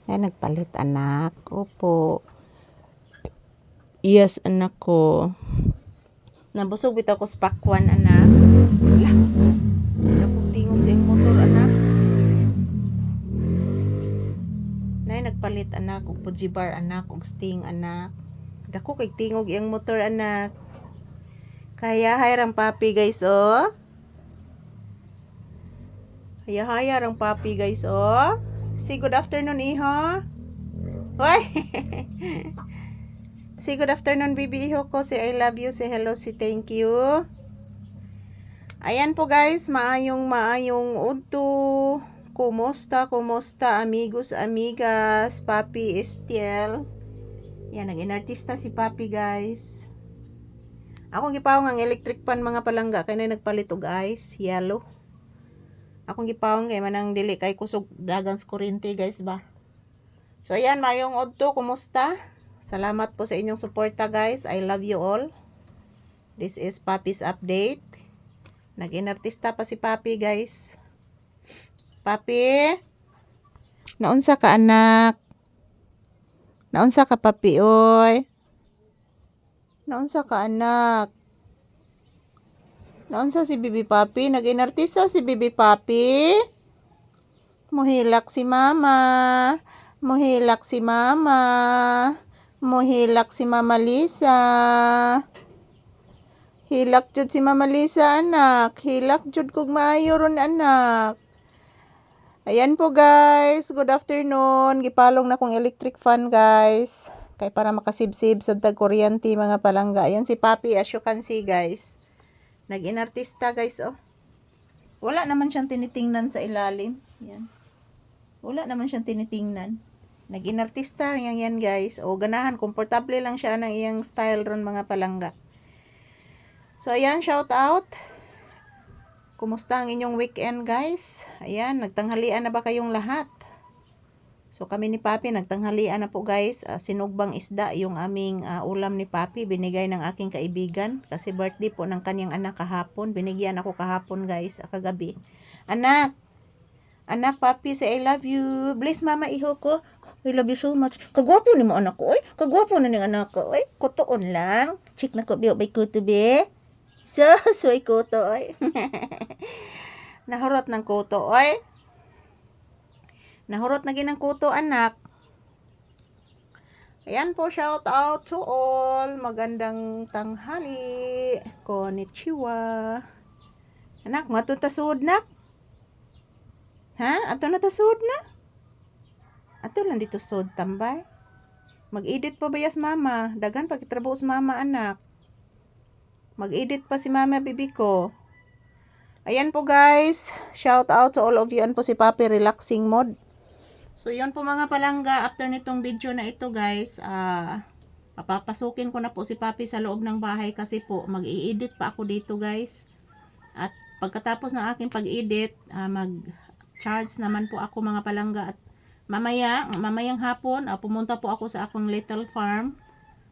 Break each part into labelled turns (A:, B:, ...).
A: Ay, nagpalit anak. Opo. Yes, anak ko. Nabusog bitaw ko sa pakwan, anak. Wala. Napong tingog sa iyong motor, anak. Nay, nagpalit anak. Og Fujibar, anak. Og Sting, anak. Dako kay tingog iyang motor, anak. Kaya rang papi, guys, oh. Kaya rang papi, guys, oh. Say good afternoon, iho. Hoy! Say good afternoon, baby iho ko. Say I love you. Say hello. Say thank you. Ayan po guys. Maayong udto. Kumusta amigos, amigas. Papi Estiel. Yan. Nag-inartista si Papi guys. Akong gipawong ang electric pan mga palangga. Kaya na nagpalit og ice. Yellow. Akong gipawong kay manang dili kay kusog dagang kuryente guys ba. So ayan. Maayong udto. Kumusta? Salamat po sa inyong suporta guys. I love you all. This is Papi's update. Nag-inartista pa si Papi guys. Papi? Naunsa ka anak? Naunsa ka Papi oy? Naunsa ka anak? Naunsa si Bibi Papi? Nag-inartista si Bibi Papi? Muhilak si Mama. Muhilak si Mama. Mohilak si Mama Lisa. Hilak jud si Mama Lisa anak. Hilak jud kog maayo ron anak. Ayan po guys. Good afternoon. Gipalong na kong electric fan guys. Kay para makasibsib sa tag kuryente mga palangga. Ayan si Papi as you can see guys. Nag-inartista guys oh. Wala naman siyang tinitingnan sa ilalim. Yan. Wala naman siyang tinitingnan. Nag-inartista yan guys. O ganahan, komportable lang siya ng iyang style ron mga palangga. So ayan, shout out. Kumusta ang inyong weekend guys? Ayan, nagtanghalian na ba kayong lahat? So kami ni Papi, nagtanghalian na po guys. Sinugbang isda yung aming ulam ni Papi. Binigay ng aking kaibigan. Kasi birthday po ng kanyang anak kahapon. Binigyan ako kahapon guys, kagabi. Anak! Anak, Papi, say I love you. Bless Mama iho ko. I love you so much. Kagwapo ni mo anak ko, oy. Kagwapo na ni anak ko, oy. Kutoon lang. Check na ko, biyo, bay kuto, be. So, soy kuto, oy. Nahurot ng kuto, oy. Nahurot na ginang kuto, anak. Ayan po, shout out to all. Magandang tanghali. Konnichiwa. Anak, matutasud na? Ha? Ato natasud na? Ato lang dito sod tambay. Mag-edit pa bayas mama. Daghan pagkitrabaho sa mama anak. Mag-edit pa si mama bibi ko. Ayan po guys. Shout out to all of you. Ayan po si Papi relaxing mode. So yun po mga palangga. After nitong video na ito guys. Papapasukin ko na po si Papi sa loob ng bahay. Kasi po mag-i-edit pa ako dito guys. At pagkatapos ng aking pag-edit. Mag-charge naman po ako mga palangga. At mamayang hapon, pumunta po ako sa akong little farm.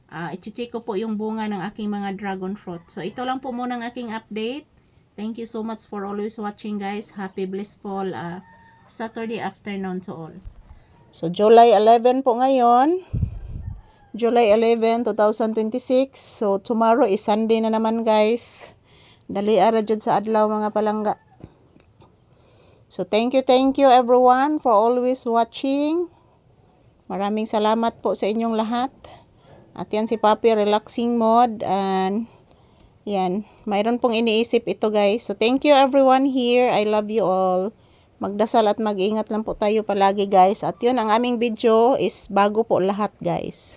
A: I-check ko po yung bunga ng aking mga dragon fruit. So, ito lang po muna ang aking update. Thank you so much for always watching guys. Happy blissful Saturday afternoon to all. So, July 11 po ngayon. July 11, 2026. So, tomorrow is Sunday na naman guys. Dali ara jud sa adlaw mga palangga. So, thank you everyone for always watching. Maraming salamat po sa inyong lahat. At yan si Papi, relaxing mode. And, yan. Mayroon pong iniisip ito guys. So, thank you everyone here. I love you all. Magdasal at mag-ingat lang po tayo palagi guys. At yun, ang aming video is bago po lahat guys.